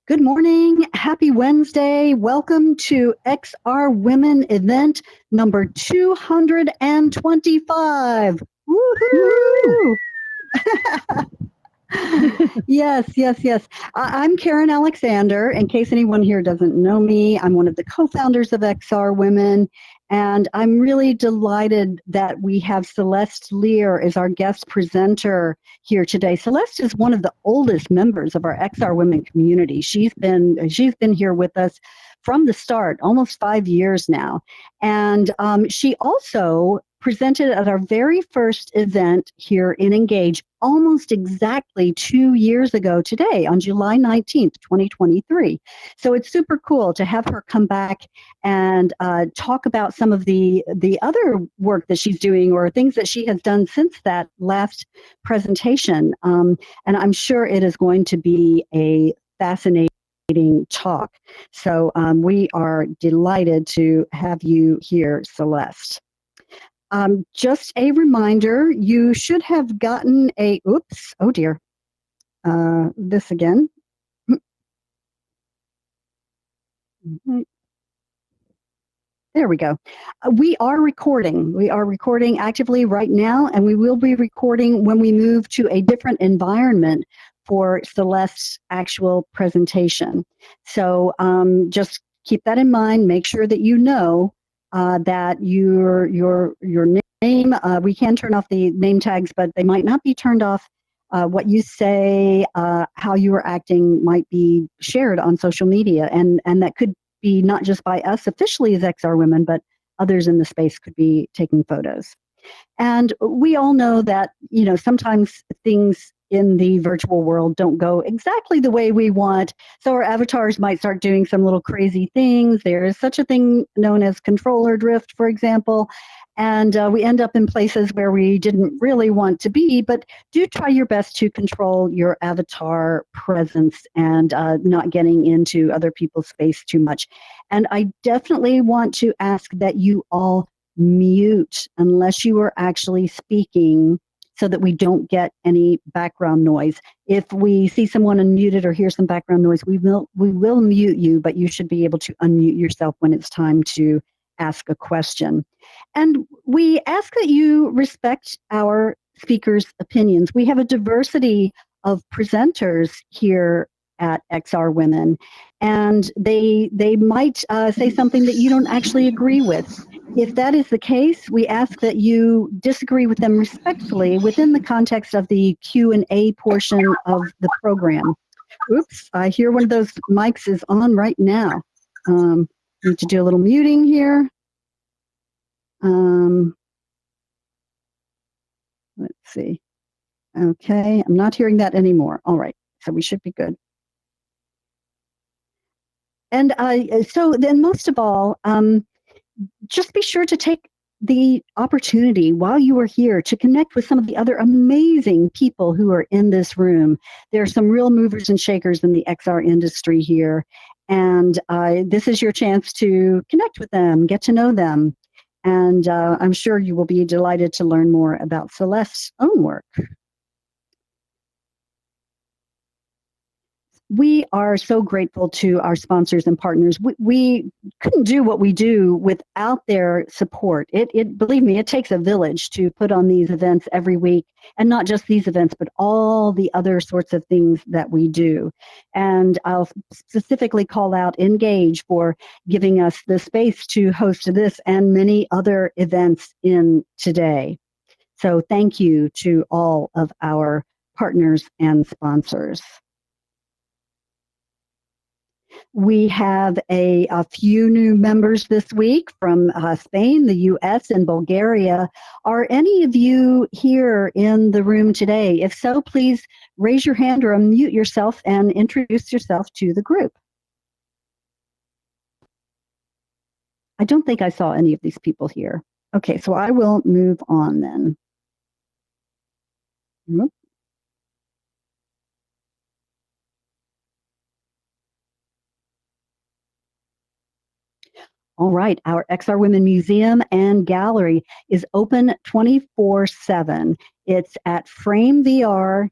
Good morning. Happy Wednesday. Welcome to XR Women event number 225. Woohoo! Yes. I'm Karen Alexander. In case anyone here doesn't know me, I'm one of the co-founders of XR Women, and I'm really delighted that we have Celeste Lear as our guest presenter here today. Celeste is one of the oldest members of our XR Women community. She's been here with us from the start, almost 5 years now, and she also presented at our very first event here in Engage almost exactly 2 years ago today, on July 19th, 2023. So it's super cool to have her come back and talk about some of the other work that she's doing or things that she has done since that last presentation. And I'm sure it is going to be a fascinating talk. So we are delighted to have you here, Celeste. Just a reminder, you should have gotten a, oops, oh dear, this again. There we go. We are recording. We are recording actively right now, and we will be recording when we move to a different environment for Celeste's actual presentation. So just keep that in mind. Make sure that you know that your name, we can turn off the name tags, but they might not be turned off. What you say, how you are acting might be shared on social media, and that could be not just by us officially as XR Women, but others in the space could be taking photos. And we all know that, sometimes things in the virtual world don't go exactly the way we want. So our avatars might start doing some little crazy things. There is such a thing known as controller drift, for example. And we end up in places where we didn't really want to be, but do try your best to control your avatar presence and not getting into other people's space too much. And I definitely want to ask that you all mute unless you are actually speaking, so that we don't get any background noise. If we see someone unmuted or hear some background noise, we will mute you, but you should be able to unmute yourself when it's time to ask a question. And we ask that you respect our speakers' opinions. We have a diversity of presenters here at XR Women, and they might say something that you don't actually agree with. If that is the case, we ask that you disagree with them respectfully within the context of the Q&A portion of the program. Oops, I hear one of those mics is on right now. Need to do a little muting here. Let's see. Okay, I'm not hearing that anymore. All right, so we should be good. And so then most of all, just be sure to take the opportunity while you are here to connect with some of the other amazing people who are in this room. There are some real movers and shakers in the XR industry here, and this is your chance to connect with them, get to know them, and I'm sure you will be delighted to learn more about Celeste's own work. We are so grateful to our sponsors and partners. We couldn't do what we do without their support. Believe me, it takes a village to put on these events every week, and not just these events, but all the other sorts of things that we do. And I'll specifically call out Engage for giving us the space to host this and many other events in today. So thank you to all of our partners and sponsors. We have a few new members this week from Spain, the US, and Bulgaria. Are any of you here in the room today? If so, please raise your hand or unmute yourself and introduce yourself to the group. I don't think I saw any of these people here. Okay, so I will move on then. All right, our XR Women Museum and Gallery is open 24/7. It's at framevr.io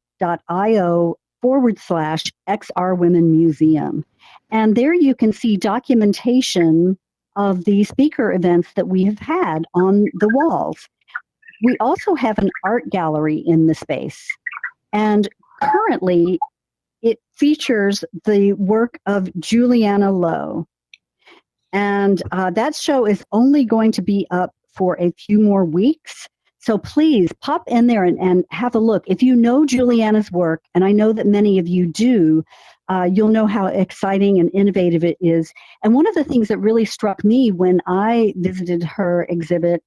XR Women Museum. And there you can see documentation of the speaker events that we have had on the walls. We also have an art gallery in the space. And currently, it features the work of Juliana Lowe. And that show is only going to be up for a few more weeks. So please pop in there and have a look. If you know Juliana's work, and I know that many of you do, you'll know how exciting and innovative it is. And one of the things that really struck me when I visited her exhibit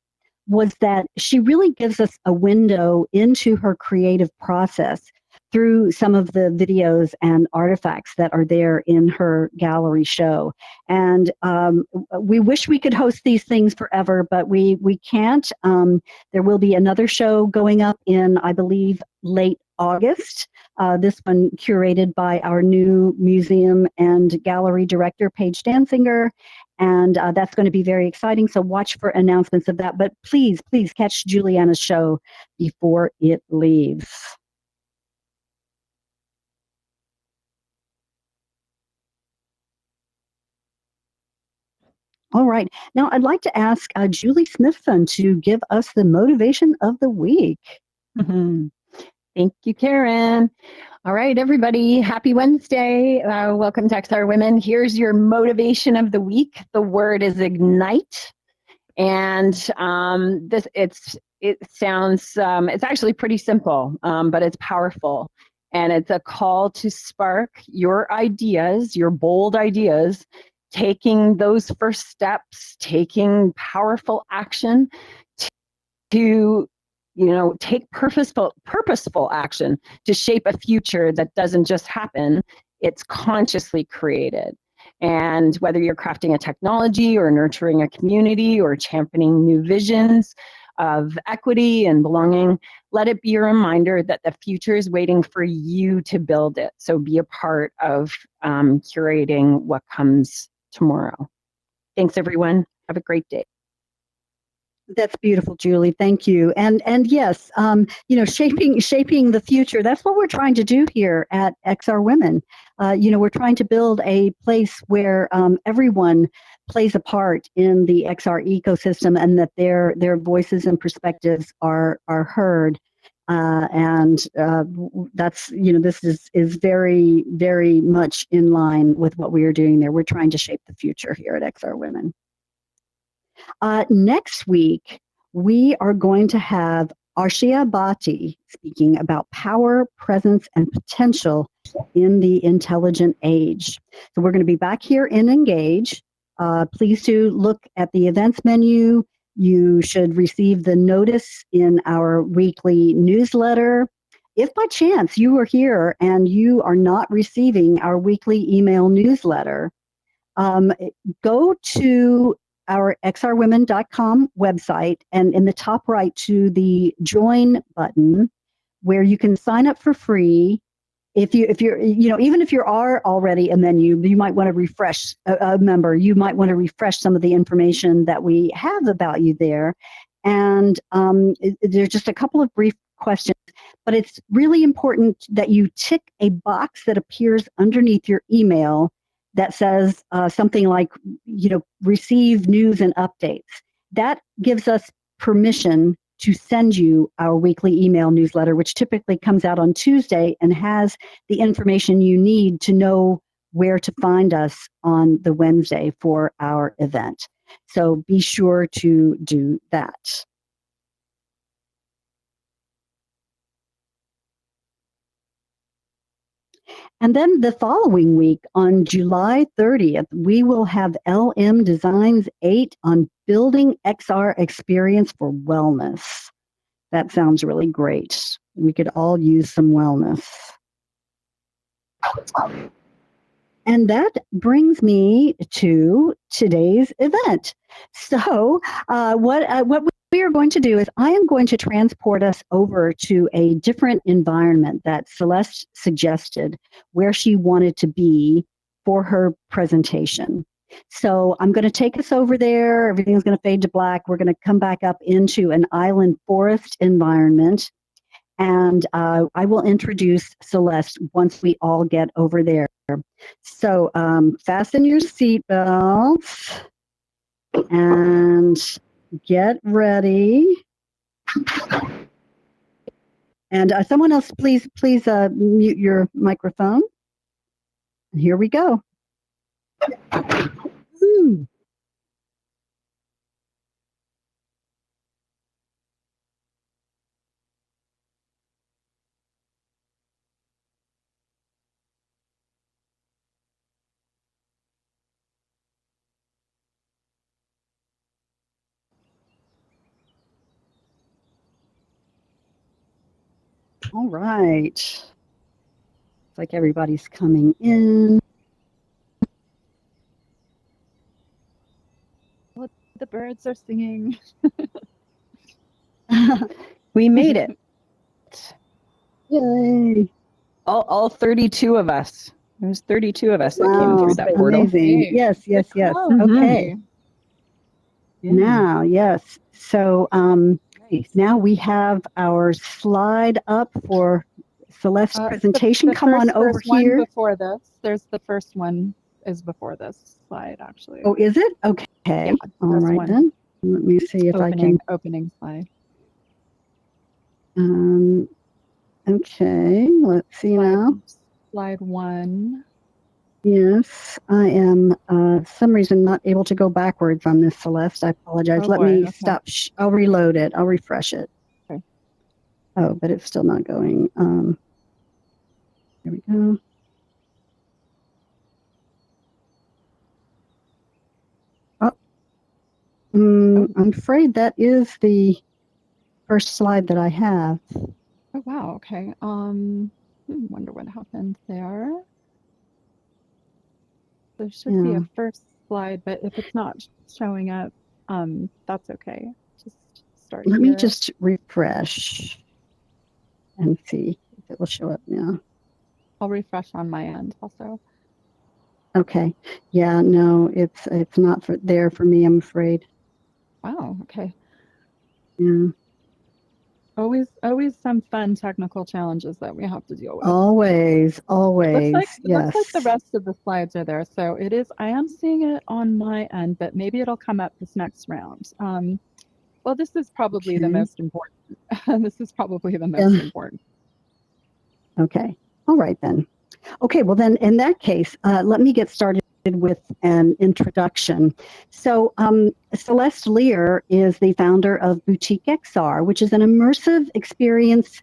was that she really gives us a window into her creative process through some of the videos and artifacts that are there in her gallery show. And we wish we could host these things forever, but we can't. There will be another show going up in, I believe, late August. This one curated by our new museum and gallery director, Paige Danzinger. And that's going to be very exciting. So watch for announcements of that. But please, please catch Juliana's show before it leaves. All right. Now I'd like to ask Julie Smithson to give us the motivation of the week. Thank you, Karen. All right, everybody. Happy Wednesday. Welcome to XR Women. Here's your motivation of the week. The word is ignite. And it's actually pretty simple, but it's powerful. And it's a call to spark your ideas, your bold ideas, taking those first steps, taking powerful action to take purposeful action to shape a future that doesn't just happen, it's consciously created. And whether you're crafting a technology or nurturing a community or championing new visions of equity and belonging, let it be a reminder that the future is waiting for you to build it. So be a part of curating what comes tomorrow. Thanks, everyone. Have a great day. That's beautiful, Julie. Thank you. And yes, shaping the future. That's what we're trying to do here at XR Women. We're trying to build a place where everyone plays a part in the XR ecosystem, and that their voices and perspectives are heard. That's this is very, very much in line with what we are doing there. We're trying to shape the future here at XR Women. Next week, we are going to have Arshia Bhatti speaking about power, presence, and potential in the intelligent age. So we're going to be back here in Engage. Please do look at the events menu. You should receive the notice in our weekly newsletter. If by chance you are here and you are not receiving our weekly email newsletter, go to our xrwomen.com website, and in the top right to the join button, where you can sign up for free. If you're even if you are already a menu, you might want to refresh a member. You might want to refresh some of the information that we have about you there. And there's just a couple of brief questions, but it's really important that you tick a box that appears underneath your email that says something like, receive news and updates. That gives us permission to send you our weekly email newsletter, which typically comes out on Tuesday and has the information you need to know where to find us on the Wednesday for our event. So be sure to do that. And then the following week, on July 30th, we will have LM Designs 8 on building XR experience for wellness. That sounds really great. We could all use some wellness. And that brings me to today's event. So what we are going to do is I am going to transport us over to a different environment that Celeste suggested, where she wanted to be for her presentation. So I'm going to take us over there. Everything's going to fade to black. We're going to come back up into an island forest environment. and I will introduce Celeste once we all get over there. So fasten your seatbelts and get ready. And someone else, please mute your microphone. Here we go. Ooh. All right. Looks like everybody's coming in. The birds are singing. We made it. Yay. All 32 of us. There's 32 of us that came through that portal. Amazing. Yes. Okay. Yeah. Now, yes. So now we have our slide up for Celeste's presentation. The Come on first over one here. before this. There's the first one is before this slide, actually. Oh, is it? Okay. Yeah, All right one. then. Let me see if I can. Opening slide. Okay. Let's see now. Slide 1. Yes, I am, some reason not able to go backwards on this, Celeste. I apologize. Let me stop. I'll reload it. I'll refresh it. Okay. Oh, but it's still not going. Here we go. Oh, I'm afraid that is the first slide that I have. Oh, wow. Okay. Wonder what happened there. There should be a first slide, but if it's not showing up, that's okay. Just start Let here. me just refresh and see if it will show up now. I'll refresh on my end also. Okay. Yeah, no, it's not there for me, I'm afraid. Wow. Okay. Yeah. Always some fun technical challenges that we have to deal with. Always. It looks Yes. like the rest of the slides are there. So it is, I am seeing it on my end, but maybe it'll come up this next round. Well, this is probably the most important. This is probably the most important. Okay. All right then. Okay, well then in that case, let me get started with an introduction. So Celeste Lear is the founder of Boutique XR, which is an immersive experience.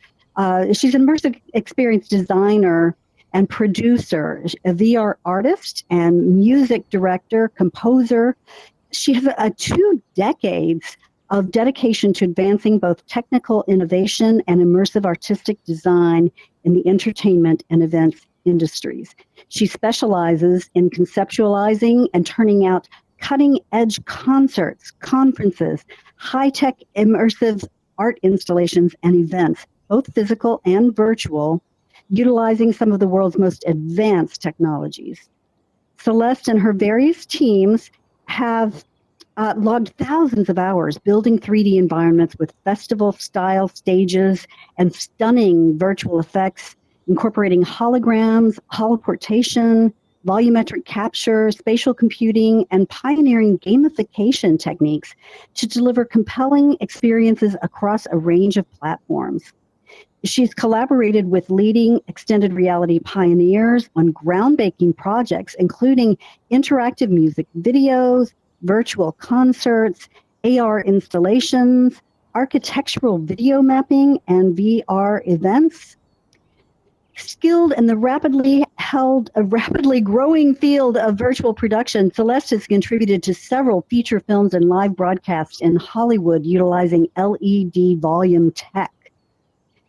She's an immersive experience designer and producer, a VR artist and music director, composer. She has 2 decades of dedication to advancing both technical innovation and immersive artistic design in the entertainment and events industries. She specializes in conceptualizing and turning out cutting-edge concerts, conferences, high-tech immersive art installations and events, both physical and virtual, utilizing some of the world's most advanced technologies. Celeste and her various teams have logged thousands of hours building 3D environments with festival-style stages and stunning virtual effects, incorporating holograms, holoportation, volumetric capture, spatial computing, and pioneering gamification techniques to deliver compelling experiences across a range of platforms. She's collaborated with leading extended reality pioneers on groundbreaking projects, including interactive music videos, virtual concerts, AR installations, architectural video mapping, and VR events. Skilled in the rapidly growing field of virtual production, Celeste has contributed to several feature films and live broadcasts in Hollywood utilizing LED volume tech.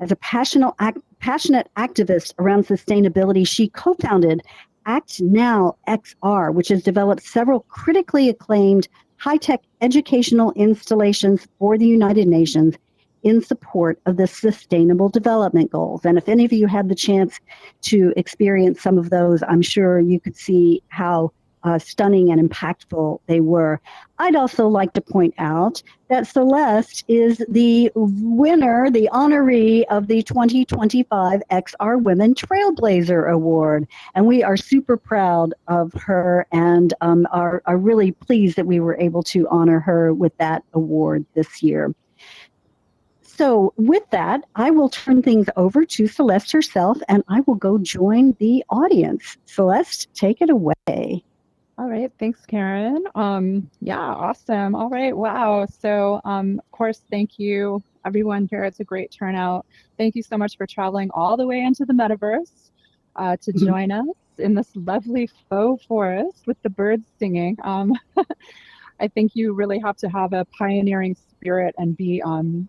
As a passionate activist around sustainability, she co-founded Act Now XR, which has developed several critically acclaimed high-tech educational installations for the United Nations in support of the Sustainable Development Goals. And if any of you had the chance to experience some of those, I'm sure you could see how stunning and impactful they were. I'd also like to point out that Celeste is the winner, the honoree of the 2025 XR Women Trailblazer Award. And we are super proud of her and are really pleased that we were able to honor her with that award this year. So with that, I will turn things over to Celeste herself, and I will go join the audience. Celeste, take it away. All right, thanks, Karen. Yeah, awesome. All right, wow. So, of course, thank you, everyone here. It's a great turnout. Thank you so much for traveling all the way into the Metaverse to join us in this lovely faux forest with the birds singing. I think you really have to have a pioneering spirit and be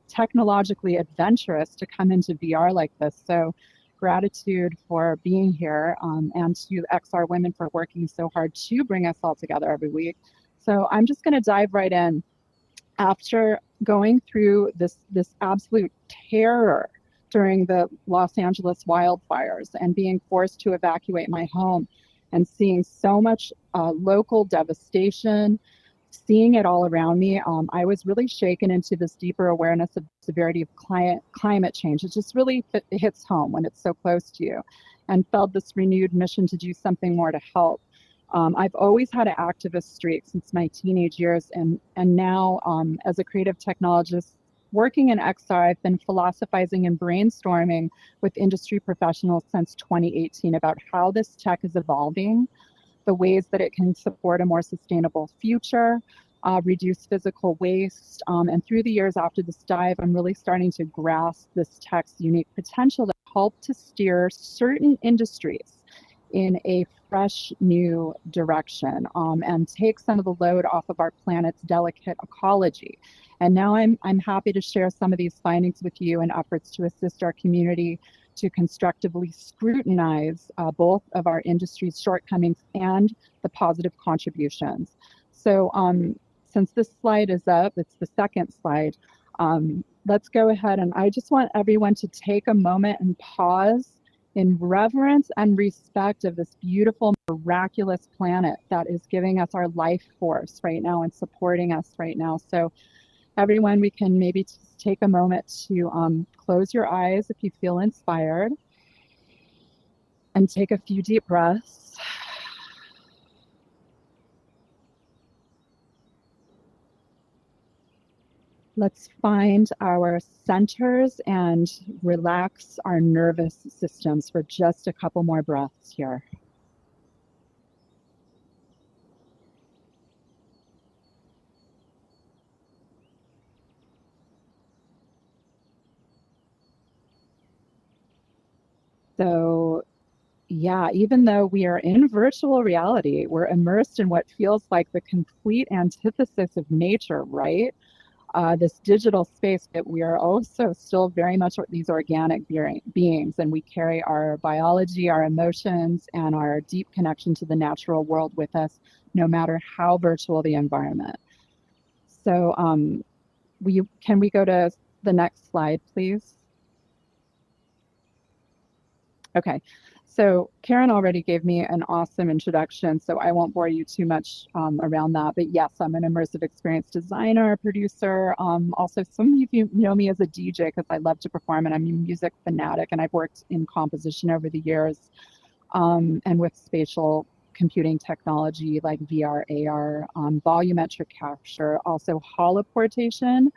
technologically adventurous to come into VR like this. So gratitude for being here and to XR Women for working so hard to bring us all together every week. So I'm just going to dive right in. After going through this absolute terror during the Los Angeles wildfires and being forced to evacuate my home and seeing so much local devastation, seeing it all around me, I was really shaken into this deeper awareness of the severity of climate change. It just really hits home when it's so close to you, and felt this renewed mission to do something more to help. I've always had an activist streak since my teenage years, and now as a creative technologist working in XR, I've been philosophizing and brainstorming with industry professionals since 2018 about how this tech is evolving, the ways that it can support a more sustainable future, reduce physical waste. And through the years after this dive, I'm really starting to grasp this tech's unique potential to help to steer certain industries in a fresh new direction and take some of the load off of our planet's delicate ecology. And now I'm happy to share some of these findings with you in efforts to assist our community to constructively scrutinize both of our industry's shortcomings and the positive contributions. So since this slide is up, it's the second slide, let's go ahead, and I just want everyone to take a moment and pause in reverence and respect of this beautiful, miraculous planet that is giving us our life force right now and supporting us right now. So everyone, we can maybe just take a moment to close your eyes if you feel inspired and take a few deep breaths. Let's find our centers and relax our nervous systems for just a couple more breaths here. So, yeah, even though we are in virtual reality, we're immersed in what feels like the complete antithesis of nature, right? This digital space, that we are also still very much these organic beings, and we carry our biology, our emotions, and our deep connection to the natural world with us, no matter how virtual the environment. So can we go to the next slide, please? Okay, so Karen already gave me an awesome introduction, so I won't bore you too much around that. But yes, I'm an immersive experience designer, producer. Also, some of you know me as a DJ because I love to perform, and I'm a music fanatic, and I've worked in composition over the years and with spatial computing technology like VR, AR, volumetric capture, also holoportation,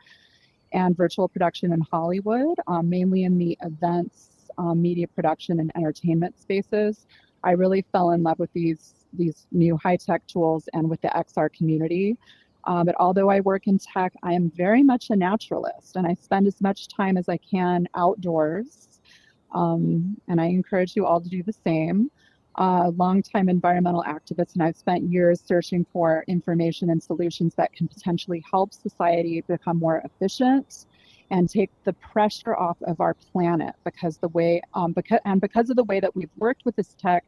and virtual production in Hollywood, mainly in the events, media production, and entertainment spaces. I really fell in love with these new high-tech tools and with the XR community. But although I work in tech, I am very much a naturalist, and I spend as much time as I can outdoors. And I encourage you all to do the same. Longtime environmental activist, and I've spent years searching for information and solutions that can potentially help society become more efficient and take the pressure off of our planet, because the way because of the way that we've worked with this tech,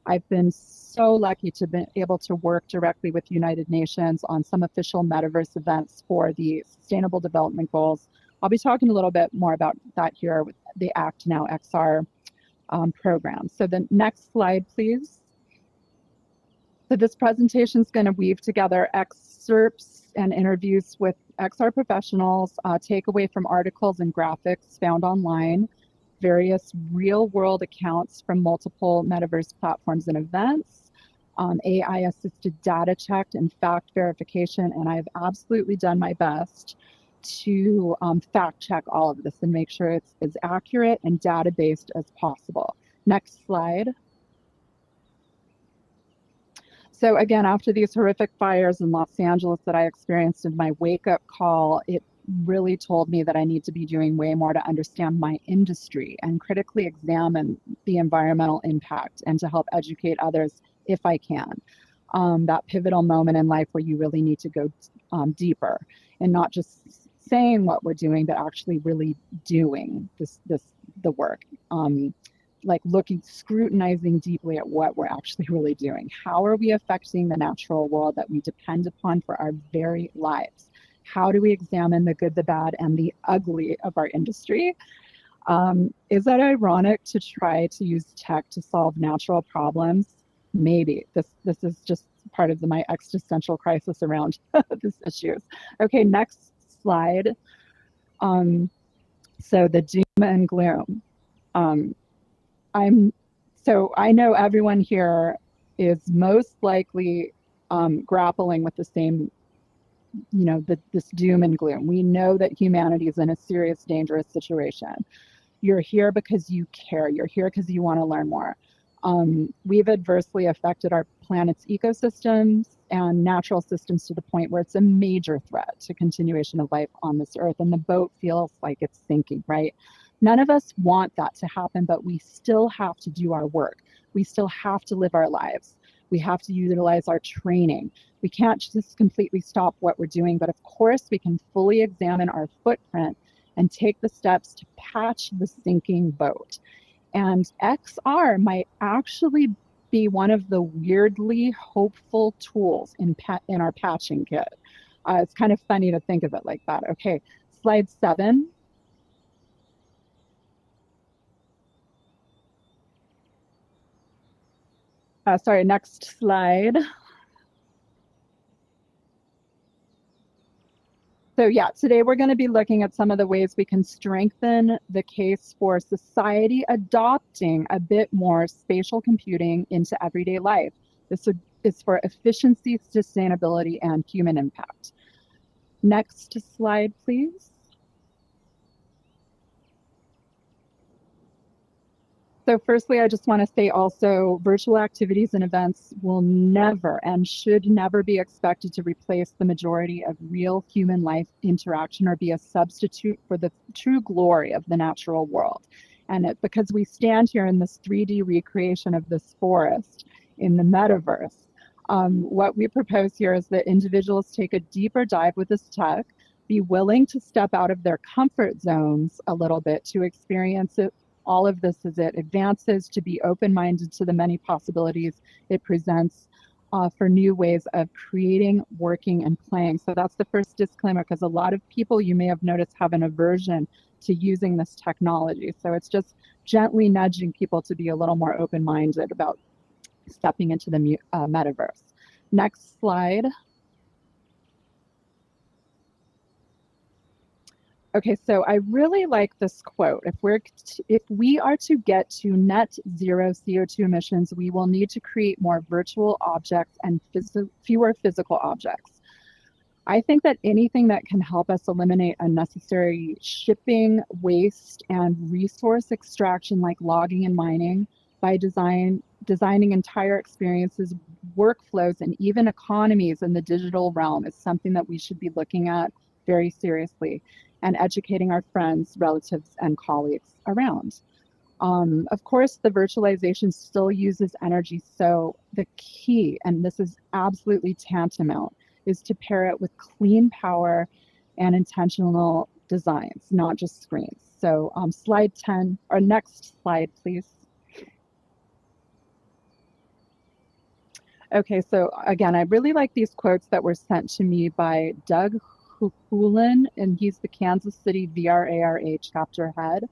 I've been so lucky to be able to work directly with United Nations on some official Metaverse events for the Sustainable Development Goals. I'll be talking a little bit more about that here with the Act Now XR program. So the next slide, please. So this presentation is going to weave together excerpts and interviews with XR professionals, takeaway from articles and graphics found online, various real-world accounts from multiple metaverse platforms and events, AI-assisted data check and fact verification, and I've absolutely done my best to fact check all of this and make sure it's as accurate and data-based as possible. Next slide. So again, after these horrific fires in Los Angeles that I experienced in my wake-up call, it really told me that I need to be doing way more to understand my industry and critically examine the environmental impact and to help educate others if I can. That pivotal moment in life where you really need to go deeper and not just saying what we're doing, but actually really doing the work. Like scrutinizing deeply at what we're actually really doing. How are we affecting the natural world that we depend upon for our very lives? How do we examine the good, the bad, and the ugly of our industry? Is that ironic to try to use tech to solve natural problems? Maybe. This is just part of my existential crisis around these issues. Okay, next slide. So the doom and gloom. So I know everyone here is most likely grappling with the same, this doom and gloom. We know that humanity is in a serious, dangerous situation. You're here because you care. You're here because you want to learn more. We've adversely affected our planet's ecosystems and natural systems to the point where it's a major threat to continuation of life on this earth. And the boat feels like it's sinking, right? None of us want that to happen, but we still have to do our work. We still have to live our lives. We have to utilize our training. We can't just completely stop what we're doing, but of course we can fully examine our footprint and take the steps to patch the sinking boat. And XR might actually be one of the weirdly hopeful tools in our patching kit. It's kind of funny to think of it like that. Okay, slide 7. Sorry, next slide. So yeah, today we're going to be looking at some of the ways we can strengthen the case for society adopting a bit more spatial computing into everyday life. This is for efficiency, sustainability, and human impact. Next slide, please. So firstly, I just want to say also virtual activities and events will never and should never be expected to replace the majority of real human life interaction or be a substitute for the true glory of the natural world. And because we stand here in this 3D recreation of this forest in the metaverse, what we propose here is that individuals take a deeper dive with this tech, be willing to step out of their comfort zones a little bit to experience it. All of this as it advances, to be open-minded to the many possibilities it presents for new ways of creating, working, and playing. So that's the first disclaimer, because a lot of people, you may have noticed, have an aversion to using this technology. So it's just gently nudging people to be a little more open-minded about stepping into the metaverse. Next slide. Okay, so I really like this quote. If we are to get to net zero CO2 emissions, we will need to create more virtual objects and fewer physical objects. I think that anything that can help us eliminate unnecessary shipping, waste, and resource extraction like logging and mining by designing entire experiences, workflows, and even economies in the digital realm is something that we should be looking at very seriously and educating our friends, relatives, and colleagues around. Of course, the virtualization still uses energy, so the key, and this is absolutely tantamount, is to pair it with clean power and intentional designs, not just screens. So slide 10, or next slide, please. Okay, so again, I really like these quotes that were sent to me by Doug Hulen, and he's the Kansas City VRARA chapter head.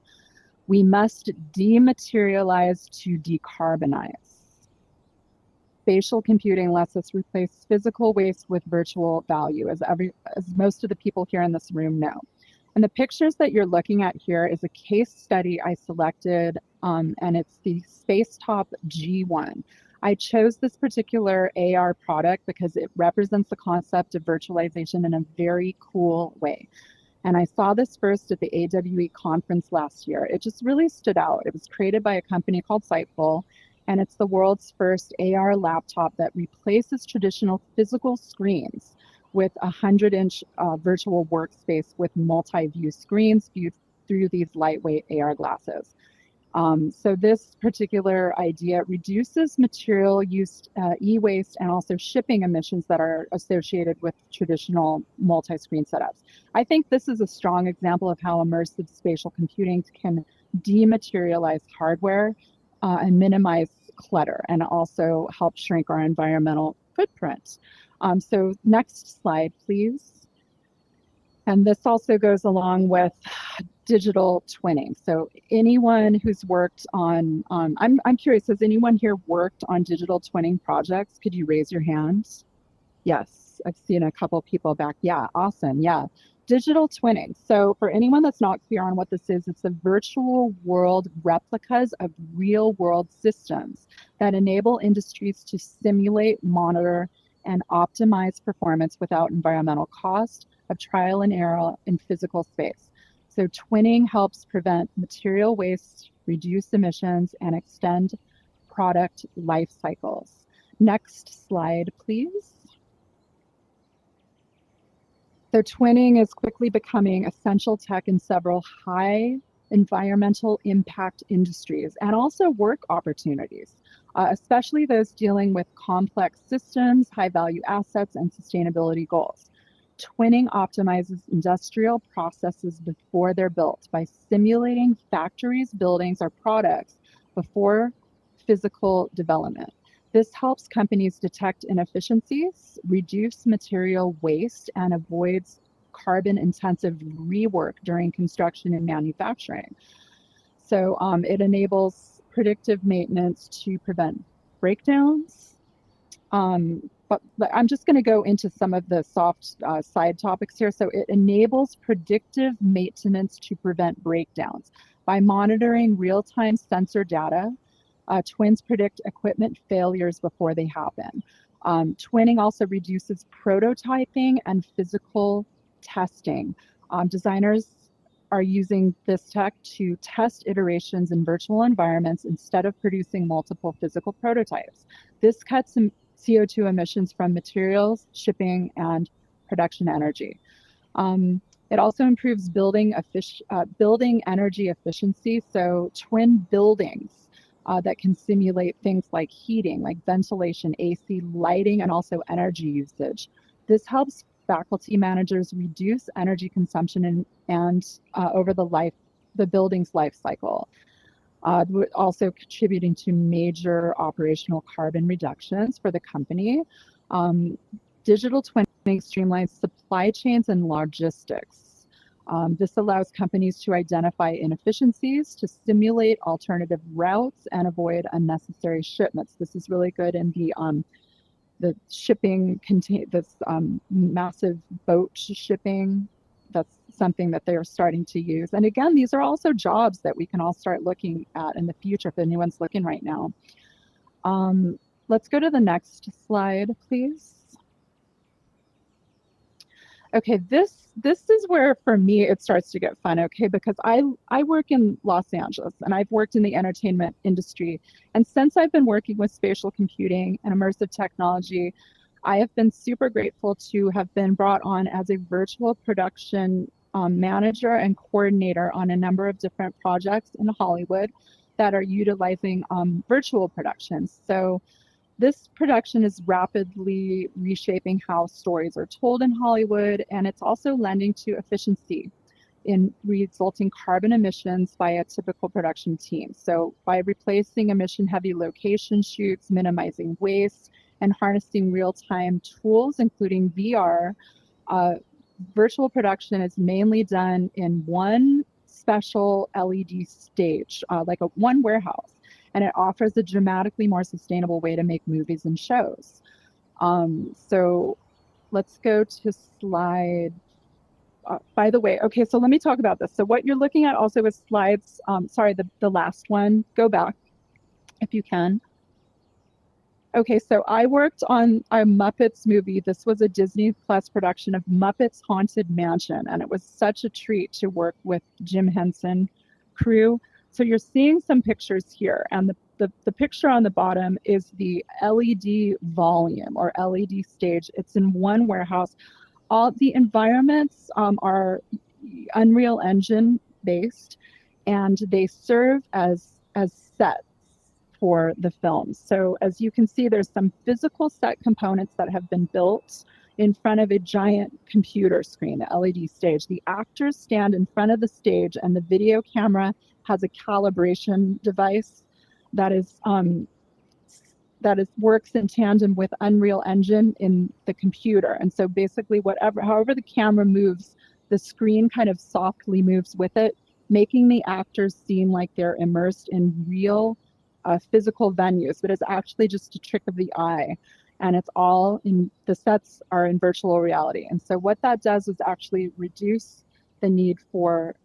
We must dematerialize to decarbonize. spatial computing lets us replace physical waste with virtual value, as most of the people here in this room know. And the pictures that you're looking at here is a case study I selected, and it's the Spacetop G1. I chose this particular AR product because it represents the concept of virtualization in a very cool way. And I saw this first at the AWE conference last year. It just really stood out. It was created by a company called Sightful, and it's the world's first AR laptop that replaces traditional physical screens with a 100-inch virtual workspace with multi-view screens viewed through these lightweight AR glasses. So this particular idea reduces material use, e-waste, and also shipping emissions that are associated with traditional multi-screen setups. I think this is a strong example of how immersive spatial computing can dematerialize hardware and minimize clutter, and also help shrink our environmental footprint. So next slide, please. And this also goes along with digital twinning. So anyone who's worked on, I'm curious, has anyone here worked on digital twinning projects? Could you raise your hands? Yes, I've seen a couple people back. Yeah, awesome, yeah. Digital twinning. So for anyone that's not clear on what this is, it's a virtual world replicas of real world systems that enable industries to simulate, monitor, and optimize performance without environmental cost of trial and error in physical space. So twinning helps prevent material waste, reduce emissions, and extend product life cycles. Next slide, please. So twinning is quickly becoming essential tech in several high environmental impact industries and also work opportunities, especially those dealing with complex systems, high value assets, and sustainability goals. Twinning optimizes industrial processes before they're built by simulating factories, buildings, or products before physical development. This helps companies detect inefficiencies, reduce material waste, and avoids carbon-intensive rework during construction and manufacturing. So it enables predictive maintenance to prevent breakdowns. But I'm just going to go into some of the soft side topics here. So it enables predictive maintenance to prevent breakdowns. By monitoring real-time sensor data, twins predict equipment failures before they happen. Twinning also reduces prototyping and physical testing. Designers are using this tech to test iterations in virtual environments instead of producing multiple physical prototypes. This cuts CO2 emissions from materials, shipping, and production energy. It also improves building energy efficiency. So twin buildings that can simulate things like heating, like ventilation, AC, lighting, and also energy usage. This helps faculty managers reduce energy consumption and over the building's life cycle. Also contributing to major operational carbon reductions for the company. Digital twinning streamlines supply chains and logistics. This allows companies to identify inefficiencies, to simulate alternative routes, and avoid unnecessary shipments. This is really good in the shipping, this massive boat shipping. That's something that they're starting to use. And again, these are also jobs that we can all start looking at in the future if anyone's looking right now. Let's go to the next slide, please. Okay, this is where for me it starts to get fun, okay, because I work in Los Angeles and I've worked in the entertainment industry. And since I've been working with spatial computing and immersive technology, I have been super grateful to have been brought on as a virtual production manager and coordinator on a number of different projects in Hollywood that are utilizing virtual productions. So this production is rapidly reshaping how stories are told in Hollywood, and it's also lending to efficiency in resulting carbon emissions by a typical production team. So by replacing emission-heavy location shoots, minimizing waste, and harnessing real-time tools, including VR, virtual production is mainly done in one special LED stage, like one warehouse. and it offers a dramatically more sustainable way to make movies and shows. So let's go to slide. By the way, okay, so let me talk about this. So what you're looking at also is slides, sorry, the last one, go back if you can. Okay, so I worked on a Muppets movie. This was a Disney Plus production of Muppets Haunted Mansion, and it was such a treat to work with Jim Henson crew. So you're seeing some pictures here, and the picture on the bottom is the LED volume or LED stage. It's in one warehouse. All the environments are Unreal Engine based, and they serve as sets for the film. So as you can see, there's some physical set components that have been built in front of a giant computer screen, the LED stage. The actors stand in front of the stage, and the video camera has a calibration device that works in tandem with Unreal Engine in the computer. And so basically however the camera moves, the screen kind of softly moves with it, making the actors seem like they're immersed in real physical venues, but it's actually just a trick of the eye. And the sets are in virtual reality. And so what that does is actually reduce the need for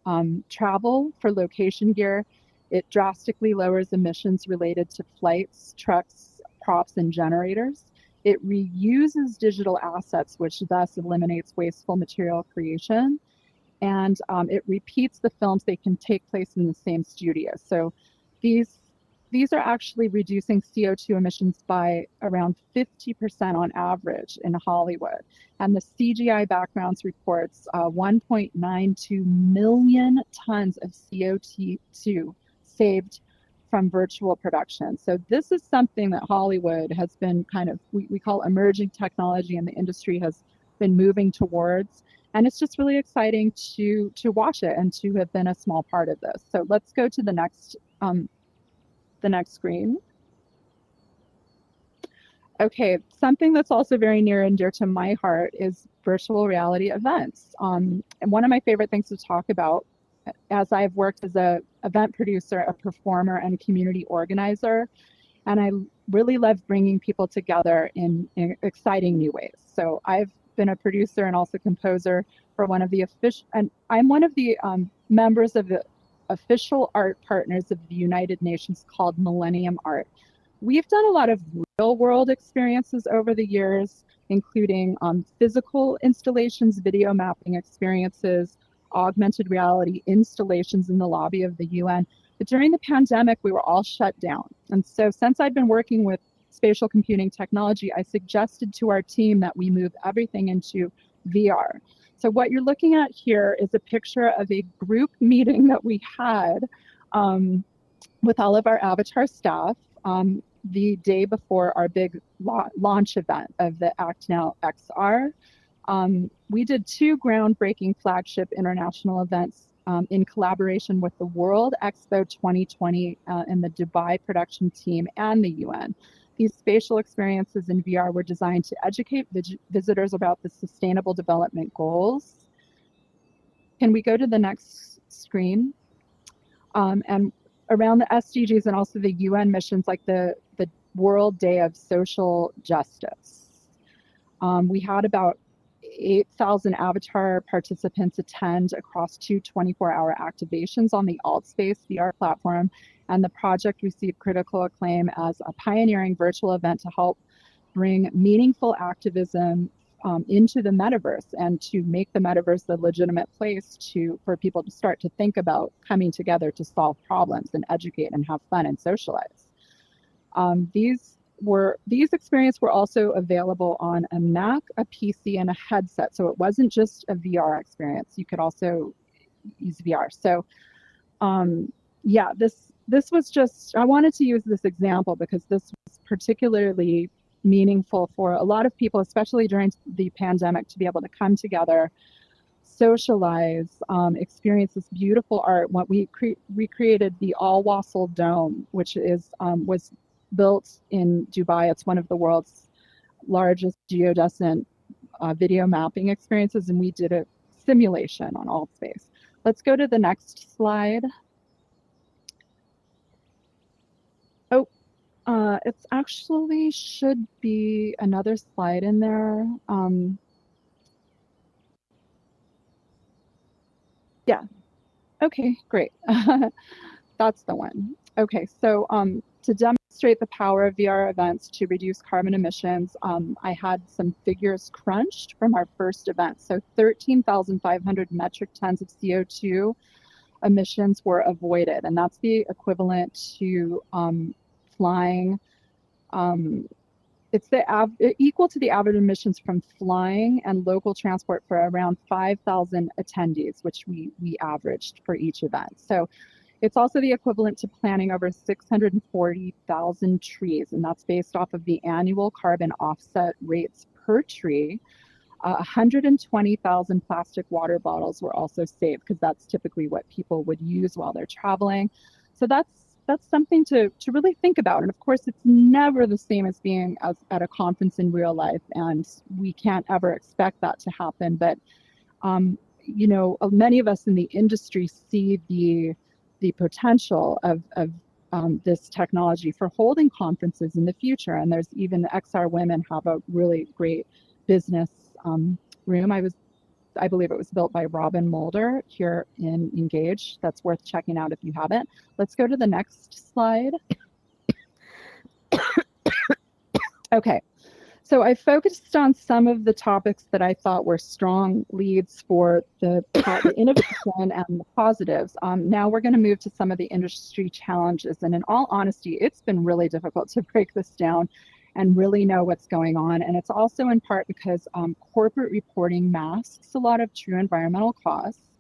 travel for location gear. It drastically lowers emissions related to flights, trucks, props, and generators. It reuses digital assets, which thus eliminates wasteful material creation. And it repeats the films. They can take place in the same studio. So these are actually reducing CO2 emissions by around 50% on average in Hollywood. And the CGI backgrounds reports 1.92 million tons of CO2 saved from virtual production. So this is something that Hollywood has been we call emerging technology, and the industry has been moving towards. And it's just really exciting to watch it and to have been a small part of this. So let's go to the next screen. Okay, something that's also very near and dear to my heart is virtual reality events. And one of my favorite things to talk about, as I've worked as an event producer, a performer, and community organizer, and I really love bringing people together in exciting new ways. So I've been a producer and also composer for one of the I'm one of the members of the official art partners of the United Nations called Millennium Art. We've done a lot of real world experiences over the years, including physical installations, video mapping experiences, augmented reality installations in the lobby of the UN. But during the pandemic, we were all shut down. And so since I've been working with spatial computing technology, I suggested to our team that we move everything into VR. So what you're looking at here is a picture of a group meeting that we had with all of our Avatar staff the day before our big launch event of the Act Now XR. We did 2 groundbreaking flagship international events in collaboration with the World Expo 2020 and the Dubai production team and the UN. These spatial experiences in VR were designed to educate visitors about the Sustainable Development Goals. Can we go to the next screen? And around the SDGs and also the UN missions, like the World Day of Social Justice. We had about 8,000 Avatar participants attend across 2 24-hour activations on the AltSpace VR platform, and the project received critical acclaim as a pioneering virtual event to help bring meaningful activism into the metaverse and to make the metaverse a legitimate place for people to start to think about coming together to solve problems and educate and have fun and socialize. These experiences were also available on a Mac, a PC, and a headset. So it wasn't just a VR experience. You could also use VR. So yeah, this was just, I wanted to use this example because this was particularly meaningful for a lot of people, especially during the pandemic, to be able to come together, socialize, experience this beautiful art. What we recreated the Al-Wasl Dome, which was built in Dubai. It's one of the world's largest geodescent video mapping experiences, and we did a simulation on AltSpace. Let's go to the next slide. It's actually should be another slide in there. Yeah. Okay, great. That's the one. Okay, so to demonstrate the power of VR events to reduce carbon emissions, I had some figures crunched from our first event. So 13,500 metric tons of CO2 emissions were avoided, and that's the equivalent to flying. It's equal to the average emissions from flying and local transport for around 5,000 attendees, which we averaged for each event. So it's also the equivalent to planting over 640,000 trees, and that's based off of the annual carbon offset rates per tree. 120,000 plastic water bottles were also saved because that's typically what people would use while they're traveling. So that's something to really think about. And of course, it's never the same as being at a conference in real life, and we can't ever expect that to happen. But you know, many of us in the industry see the potential of this technology for holding conferences in the future. And there's even XR Women have a really great business room. I believe it was built by Robin Mulder here in Engage. That's worth checking out if you haven't. Let's go to the next slide. Okay, so I focused on some of the topics that I thought were strong leads for the innovation and the positives. Now we're going to move to some of the industry challenges. And in all honesty, it's been really difficult to break this down and really know what's going on. And it's also in part because corporate reporting masks a lot of true environmental costs.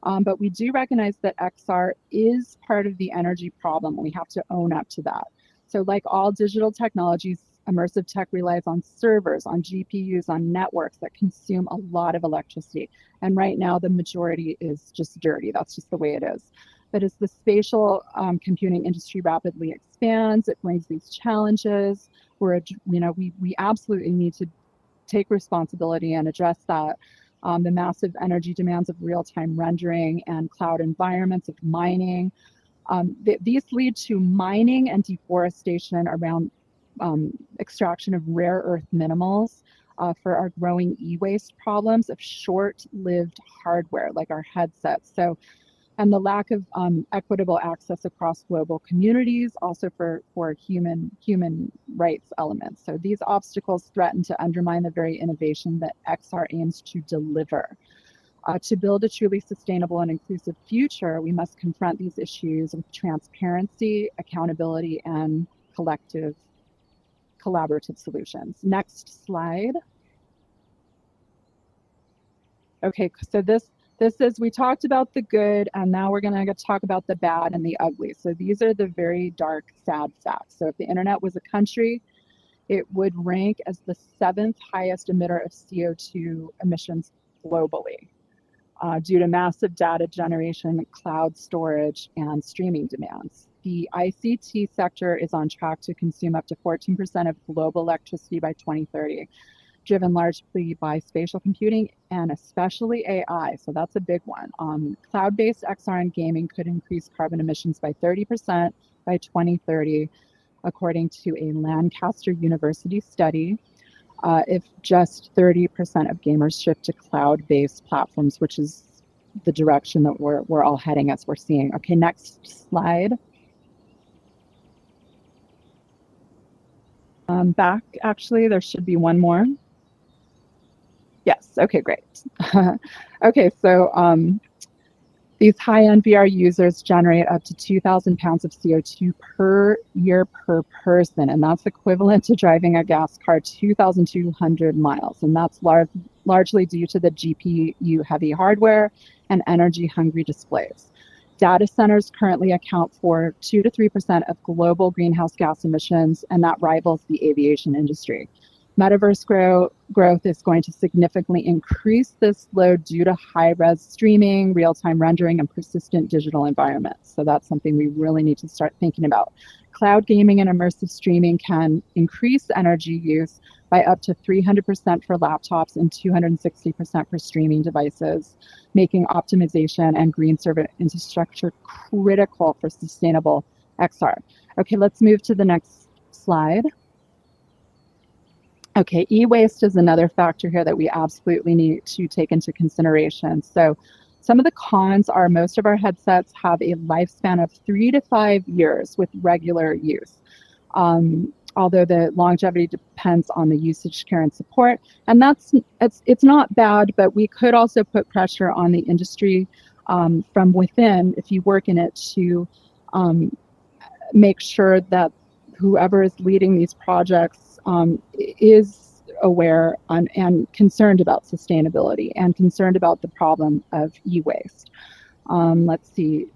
But we do recognize that XR is part of the energy problem. We have to own up to that. So like all digital technologies, immersive tech relies on servers, on GPUs, on networks that consume a lot of electricity. And right now, the majority is just dirty. That's just the way it is. But as the spatial computing industry rapidly expands, it brings these challenges where, you know, we absolutely need to take responsibility and address that. The massive energy demands of real-time rendering and cloud environments of mining. These lead to mining and deforestation around extraction of rare earth minerals for our growing e-waste problems of short-lived hardware like our headsets. So, and the lack of equitable access across global communities, also for human rights elements. So these obstacles threaten to undermine the very innovation that XR aims to deliver. To build a truly sustainable and inclusive future, we must confront these issues with transparency, accountability, and collaborative solutions. Next slide. Okay, so this is, we talked about the good, and now we're going to talk about the bad and the ugly. So these are the very dark, sad facts. So if the internet was a country, it would rank as the 7th highest emitter of CO2 emissions globally due to massive data generation, cloud storage, and streaming demands. The ICT sector is on track to consume up to 14% of global electricity by 2030. Driven largely by spatial computing and especially AI. So that's a big one. Cloud-based XR and gaming could increase carbon emissions by 30% by 2030, according to a Lancaster University study. If just 30% of gamers shift to cloud-based platforms, which is the direction that we're all heading as we're seeing. Okay, next slide. Back, actually, there should be one more. Yes, okay, great. Okay, so these high-end VR users generate up to 2,000 pounds of CO2 per year per person, and that's equivalent to driving a gas car 2,200 miles, and that's largely due to the GPU-heavy hardware and energy-hungry displays. Data centers currently account for 2 to 3% of global greenhouse gas emissions, and that rivals the aviation industry. Metaverse growth is going to significantly increase this load due to high-res streaming, real-time rendering, and persistent digital environments. So that's something we really need to start thinking about. Cloud gaming and immersive streaming can increase energy use by up to 300% for laptops and 260% for streaming devices, making optimization and green server infrastructure critical for sustainable XR. Okay, let's move to the next slide. Okay, e-waste is another factor here that we absolutely need to take into consideration. So some of the cons are most of our headsets have a lifespan of 3 to 5 years with regular use. Although the longevity depends on the usage, care, and support. And it's not bad, but we could also put pressure on the industry from within, if you work in it, to make sure that whoever is leading these projects is aware and concerned about sustainability and concerned about the problem of e-waste. Let's see.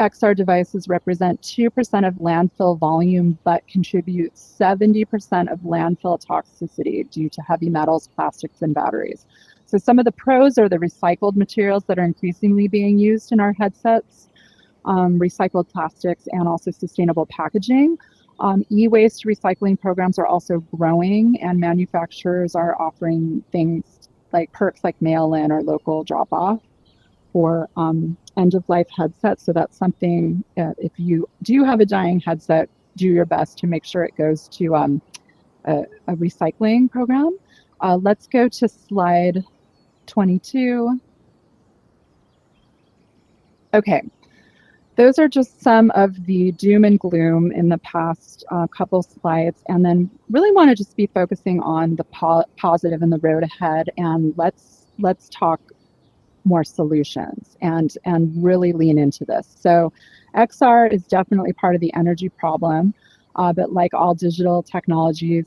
XR devices represent 2% of landfill volume, but contribute 70% of landfill toxicity due to heavy metals, plastics, and batteries. So some of the pros are the recycled materials that are increasingly being used in our headsets, recycled plastics, and also sustainable packaging. E-waste recycling programs are also growing, and manufacturers are offering things like perks like mail-in or local drop-off for end-of-life headsets. So that's something, if you do have a dying headset, do your best to make sure it goes to a recycling program. Let's go to slide 22. Okay, those are just some of the doom and gloom in the past couple slides, and then really want to just be focusing on the positive and the road ahead, and let's talk more solutions and really lean into this. So XR is definitely part of the energy problem, but like all digital technologies,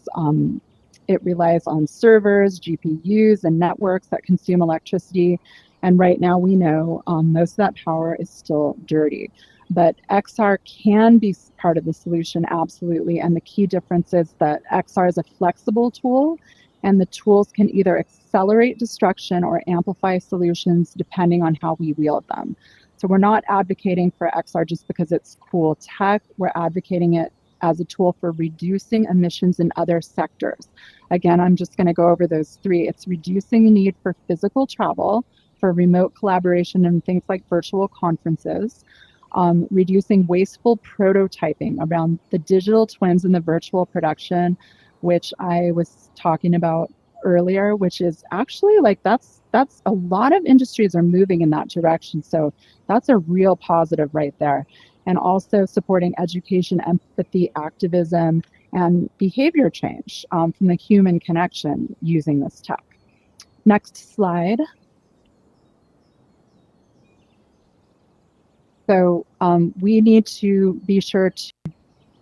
it relies on servers, GPUs, and networks that consume electricity. And right now we know most of that power is still dirty. But XR can be part of the solution, absolutely. And the key difference is that XR is a flexible tool, and the tools can either accelerate destruction or amplify solutions depending on how we wield them. So we're not advocating for XR just because it's cool tech. We're advocating it as a tool for reducing emissions in other sectors. Again, I'm just going to go over those three. It's reducing the need for physical travel, for remote collaboration and things like virtual conferences, reducing wasteful prototyping around the digital twins and the virtual production, which I was talking about earlier, which is actually like that's a lot of industries are moving in that direction. So that's a real positive right there. And also supporting education, empathy, activism, and behavior change from the human connection using this tech. Next slide. So we need to be sure to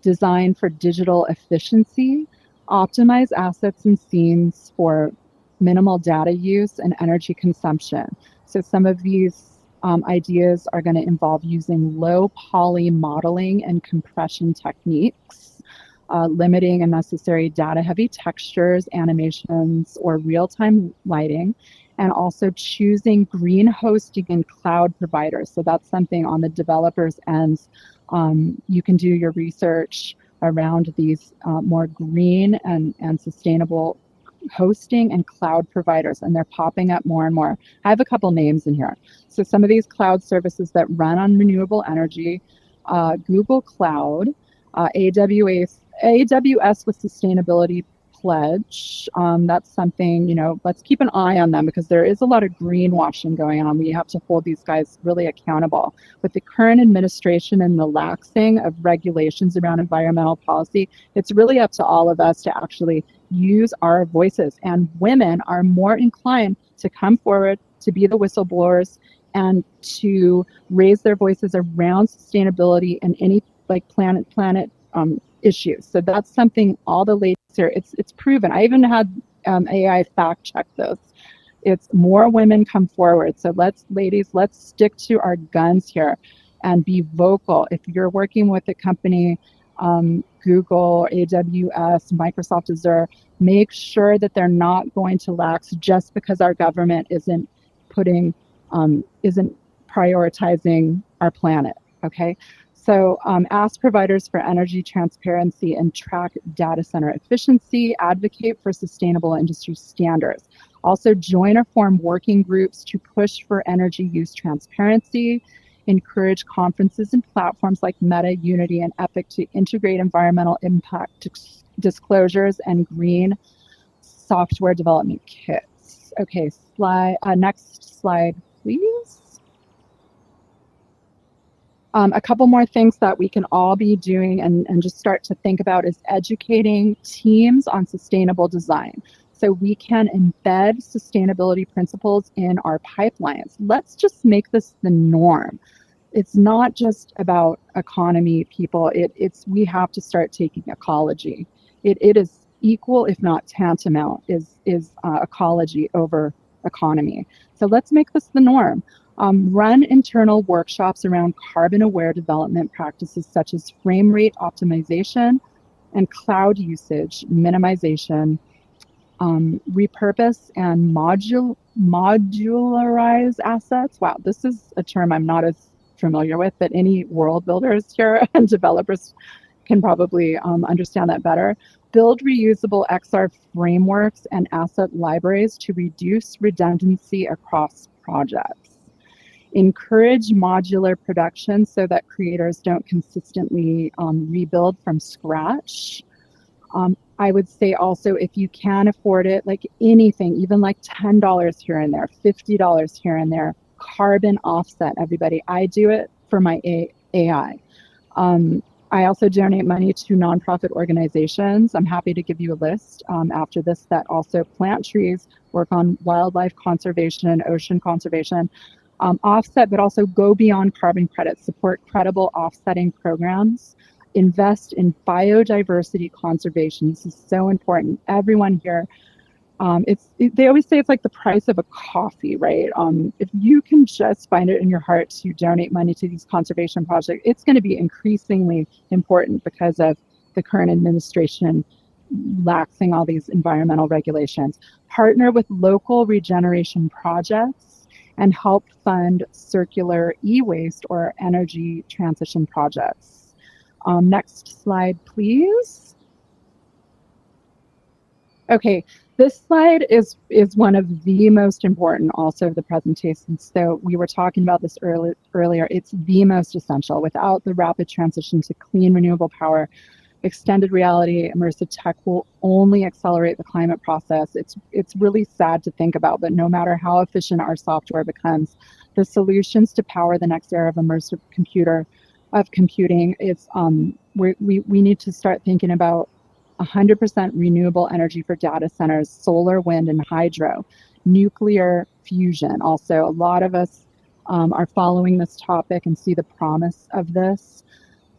design for digital efficiency, optimize assets and scenes for minimal data use and energy consumption. So some of these ideas are going to involve using low poly modeling and compression techniques, limiting unnecessary data-heavy textures, animations, or real-time lighting, and also choosing green hosting and cloud providers. So that's something on the developers' ends. You can do your research around these more green and sustainable hosting and cloud providers, and they're popping up more and more. I have a couple names in here. So some of these cloud services that run on renewable energy, Google Cloud, AWS with sustainability pledge. That's something, let's keep an eye on them because there is a lot of greenwashing going on. We have to hold these guys really accountable. With the current administration and the laxing of regulations around environmental policy, it's really up to all of us to actually use our voices. And women are more inclined to come forward, to be the whistleblowers, and to raise their voices around sustainability and any like planet issues. So that's something all the ladies here, it's proven. I even had AI fact check this. It's more women come forward. So ladies, let's stick to our guns here and be vocal. If you're working with a company, Google, AWS, Microsoft Azure, make sure that they're not going to lax just because our government isn't prioritizing our planet, okay? So ask providers for energy transparency and track data center efficiency, advocate for sustainable industry standards. Also join or form working groups to push for energy use transparency encourage conferences and platforms like Meta, Unity, and Epic to integrate environmental impact disclosures and green software development kits. Okay, next slide, please. A couple more things that we can all be doing and just start to think about is educating teams on sustainable design. So we can embed sustainability principles in our pipelines. Let's just make this the norm. It's not just about economy, people. We have to start taking ecology. It is equal, if not tantamount, is ecology over economy. So let's make this the norm. Run internal workshops around carbon-aware development practices such as frame rate optimization and cloud usage minimization, repurpose and modularize assets. Wow, this is a term I'm not as familiar with, but any world builders here and developers can probably understand that better. Build reusable XR frameworks and asset libraries to reduce redundancy across projects. Encourage modular production so that creators don't consistently rebuild from scratch. I would say also, if you can afford it, like anything, even like $10 here and there, $50 here and there, carbon offset, everybody. I do it for my AI. I also donate money to nonprofit organizations. I'm happy to give you a list after this that also plant trees, work on wildlife conservation, ocean conservation, offset, but also go beyond carbon credits, support credible offsetting programs, invest in biodiversity conservation. This is so important. Everyone here, they always say it's like the price of a coffee, right? If you can just find it in your heart to donate money to these conservation projects, it's going to be increasingly important because of the current administration laxing all these environmental regulations. Partner with local regeneration projects and help fund circular e-waste or energy transition projects. Next slide, please. Okay, this slide is one of the most important also of the presentations. So we were talking about this earlier. It's the most essential. Without the rapid transition to clean renewable power, extended reality, immersive tech will only accelerate the climate process. It's really sad to think about, but no matter how efficient our software becomes, the solutions to power the next era of immersive computing is we need to start thinking about 100% renewable energy for data centers, solar, wind, and hydro, nuclear fusion. Also, a lot of us are following this topic and see the promise of this.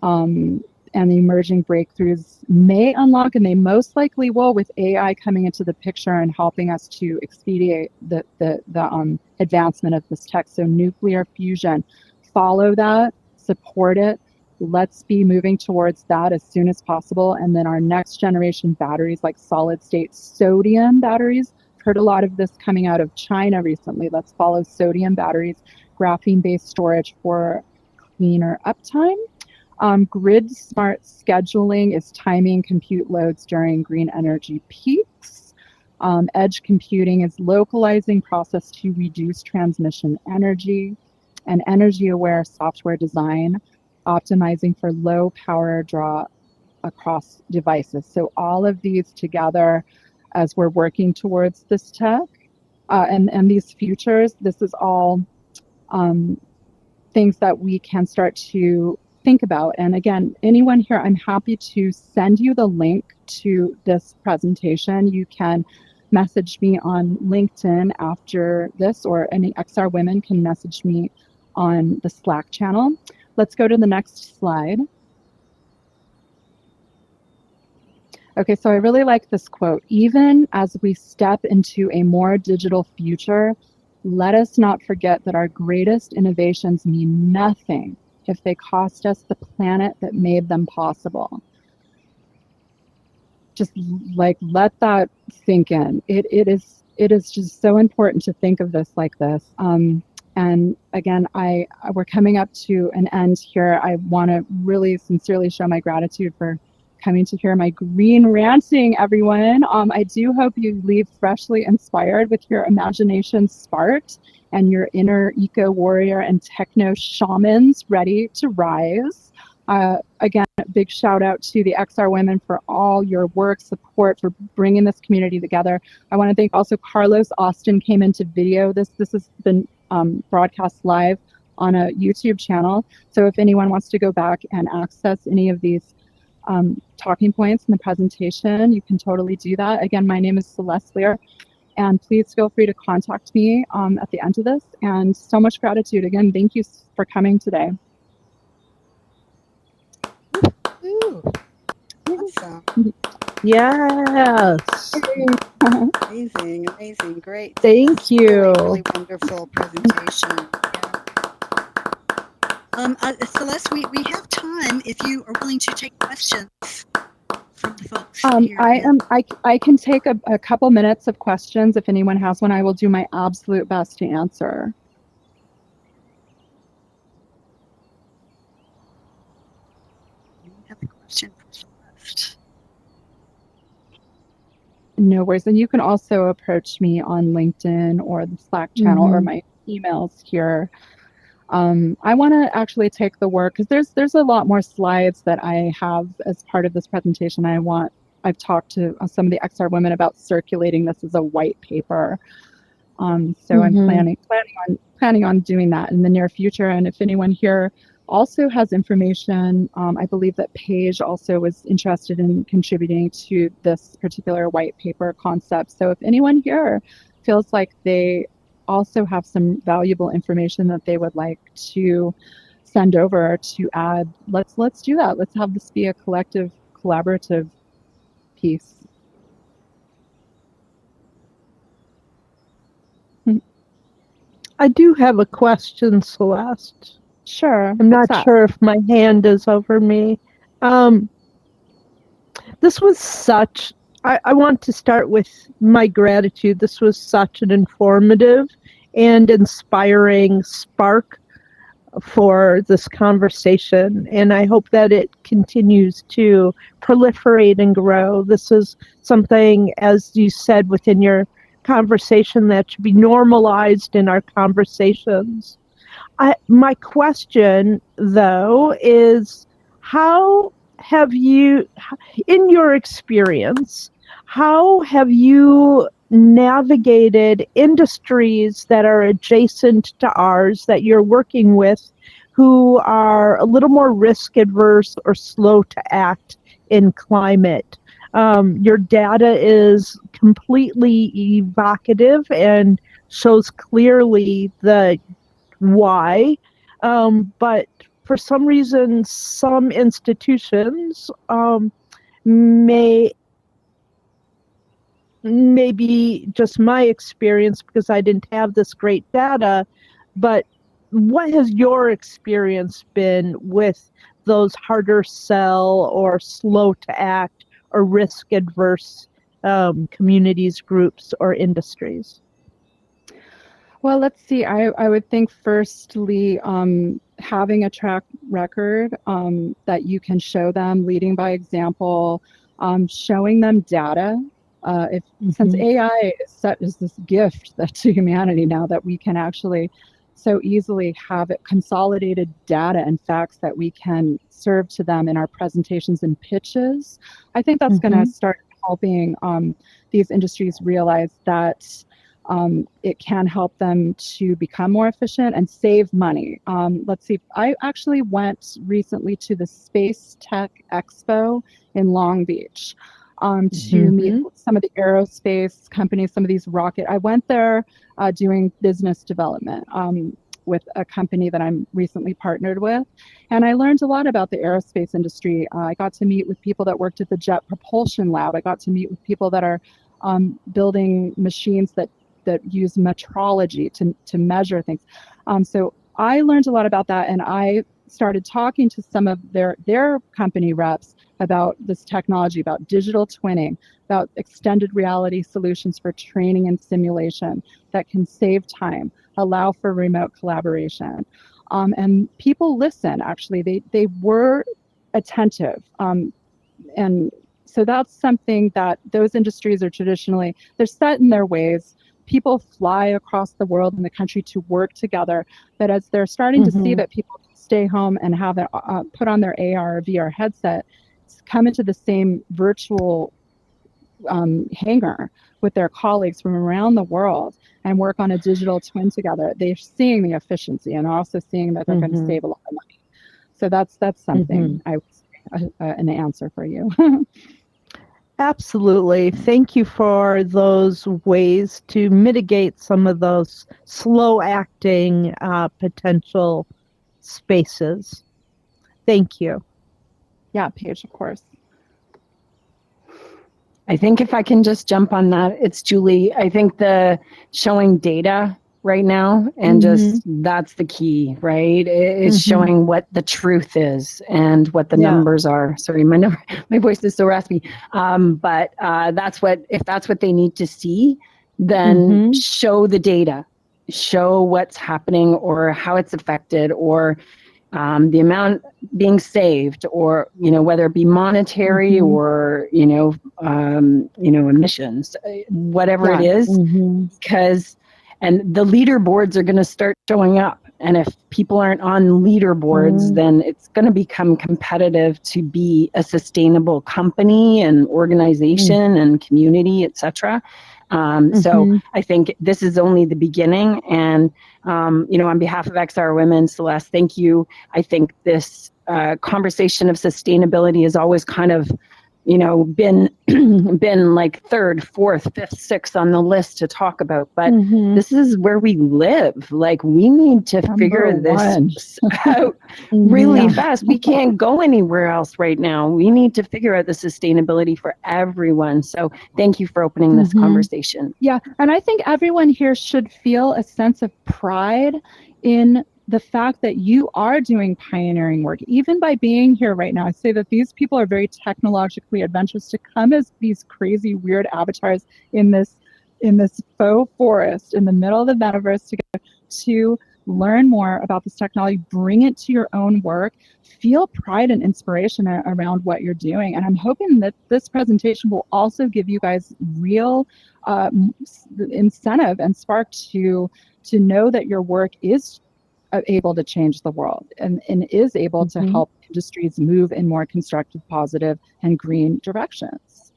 And the emerging breakthroughs may unlock, and they most likely will, with AI coming into the picture and helping us to expedite the advancement of this tech. So nuclear fusion, follow that, support it. Let's be moving towards that as soon as possible. And then our next generation batteries, like solid state sodium batteries. Heard a lot of this coming out of China recently. Let's follow sodium batteries, graphene-based storage for cleaner uptime. Grid smart scheduling is timing compute loads during green energy peaks. Edge computing is localizing process to reduce transmission energy. And energy aware software design, optimizing for low power draw across devices. So all of these together as we're working towards this tech and these futures, this is all things that we can start to think about. And again, anyone here, I'm happy to send you the link to this presentation. You can message me on LinkedIn after this, or any XR women can message me on the Slack channel. Let's go to the next slide. Okay, so I really like this quote. Even as we step into a more digital future, let us not forget that our greatest innovations mean nothing if they cost us the planet that made them possible. Just like let that sink in. It is just so important to think of this like this. And again, we're coming up to an end here. I want to really sincerely show my gratitude for coming to hear my green ranting, everyone. I do hope you leave freshly inspired with your imagination sparked and your inner eco warrior and techno shamans ready to rise. Again, a big shout out to the XR Women for all your work, support, for bringing this community together. I want to thank also Carlos Austin came into video. This has been broadcast live on a YouTube channel. So if anyone wants to go back and access any of these talking points in the presentation, you can totally do that. Again, my name is Celeste Lear, and please feel free to contact me at the end of this. And so much gratitude. Again, thank you for coming today. Ooh, awesome. Yes. Amazing, amazing, great. Thank you. Really wonderful presentation. Yeah. Celeste, we have time if you are willing to take questions from the folks here. I can take a couple minutes of questions if anyone has one. I will do my absolute best to answer. We have a question for Celeste. No worries. And you can also approach me on LinkedIn or the Slack channel or my emails here. I want to actually take the work because there's a lot more slides that I have as part of this presentation. I've talked to some of the XR women about circulating this as a white paper. So I'm planning on doing that in the near future. And if anyone here also has information, I believe that Paige also was interested in contributing to this particular white paper concept. So if anyone here feels like they also have some valuable information that they would like to send over to add, let's do that. Let's have this be a collective, collaborative piece. I do have a question, Celeste. Sure. I'm not sure if my hand is over me. This was such, I want to start with my gratitude. This was such an informative and inspiring spark for this conversation, and I hope that it continues to proliferate and grow. This is something, as you said within your conversation, that should be normalized in our conversations. My question, though, is how have you, in your experience, how have you navigated industries that are adjacent to ours that you're working with who are a little more risk adverse or slow to act in climate? Your data is completely evocative and shows clearly the why, but for some reason, some institutions maybe just my experience because I didn't have this great data, but what has your experience been with those harder sell or slow to act or risk adverse communities, groups, or industries? Well, let's see. I would think firstly, having a track record that you can show them, leading by example, showing them data. Since AI is this gift to humanity now that we can actually so easily have it consolidated data and facts that we can serve to them in our presentations and pitches, I think that's going to start helping these industries realize that it can help them to become more efficient and save money. Let's see, I actually went recently to the Space Tech Expo in Long Beach to meet some of the aerospace companies, some of these I went there doing business development with a company that I'm recently partnered with. And I learned a lot about the aerospace industry. I got to meet with people that worked at the Jet Propulsion Lab. I got to meet with people that are building machines that use metrology to measure things. So I learned a lot about that, and I started talking to some of their company reps about this technology, about digital twinning, about extended reality solutions for training and simulation that can save time, allow for remote collaboration. And people listen, actually. They were attentive. and so that's something that those industries are traditionally, they're set in their ways. People fly across the world and the country to work together, but as they're starting to see that people stay home and have it put on their AR or VR headset, come into the same virtual hangar with their colleagues from around the world and work on a digital twin together, they're seeing the efficiency and also seeing that they're going to save a lot of money. So that's something I would say an answer for you. Absolutely. Thank you for those ways to mitigate some of those slow acting potential spaces. Thank you. Yeah, Paige, of course. I think if I can just jump on that, it's Julie. I think the showing data right now and just that's the key, right? It's showing what the truth is and what the numbers are. Sorry, my voice is so raspy. But that's what, if that's what they need to see, then show the data, show what's happening or how it's affected or the amount being saved, or whether it be monetary or emissions, whatever it is, because the leaderboards are going to start showing up, and if people aren't on leaderboards, then it's going to become competitive to be a sustainable company and organization and community, etc. So I think this is only the beginning, and on behalf of XR Women, Celeste, thank you. I think this conversation of sustainability has always kind of, been like third, fourth, fifth, sixth on the list to talk about. But this is where we live. Like, we need to figure this out really fast. We can't go anywhere else right now. We need to figure out the sustainability for everyone. So thank you for opening this conversation. Yeah, and I think everyone here should feel a sense of pride in the fact that you are doing pioneering work. Even by being here right now, I say that these people are very technologically adventurous to come as these crazy, weird avatars in this faux forest in the middle of the metaverse together to learn more about this technology, bring it to your own work, feel pride and inspiration around what you're doing. And I'm hoping that this presentation will also give you guys real incentive and spark to know that your work is able to change the world and is able to help industries move in more constructive, positive, and green directions.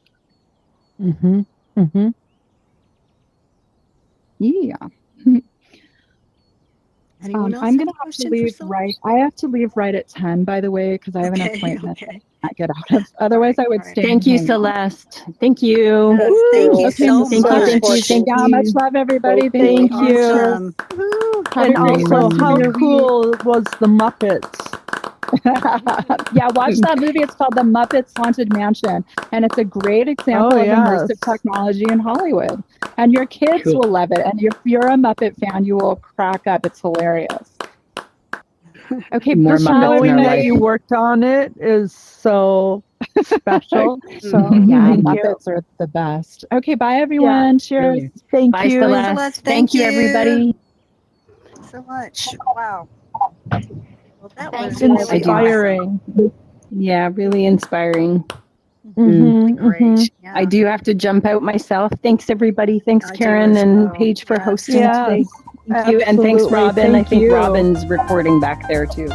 Yeah. Anyone else I'm have going a to have to question leave for right. I have to leave right at 10, by the way, because I have an appointment. I can't get out of. Otherwise, I would stay. Thank you, Celeste. Thank you. Yes, thank you so Thank much. you. Thank you. Much love, everybody. Thank you. Awesome. And also, how cool was the Muppets? Yeah, watch that movie. It's called The Muppets Haunted Mansion, and it's a great example of immersive technology in Hollywood. And your kids will love it. And if you're a Muppet fan, you will crack up. It's hilarious. Okay, just knowing that you worked on it is so special. So yeah, Muppets are the best. Okay, bye everyone. Cheers. Thank Bye, you. Celeste. Thank you, everybody. So much. Wow. Well, that was inspiring. Yeah, really inspiring. Really great. Yeah. I do have to jump out myself. Thanks, everybody. Thanks, Karen and Paige, for hosting today. Thank you. And thanks, Robin. I think Robin's recording back there, too.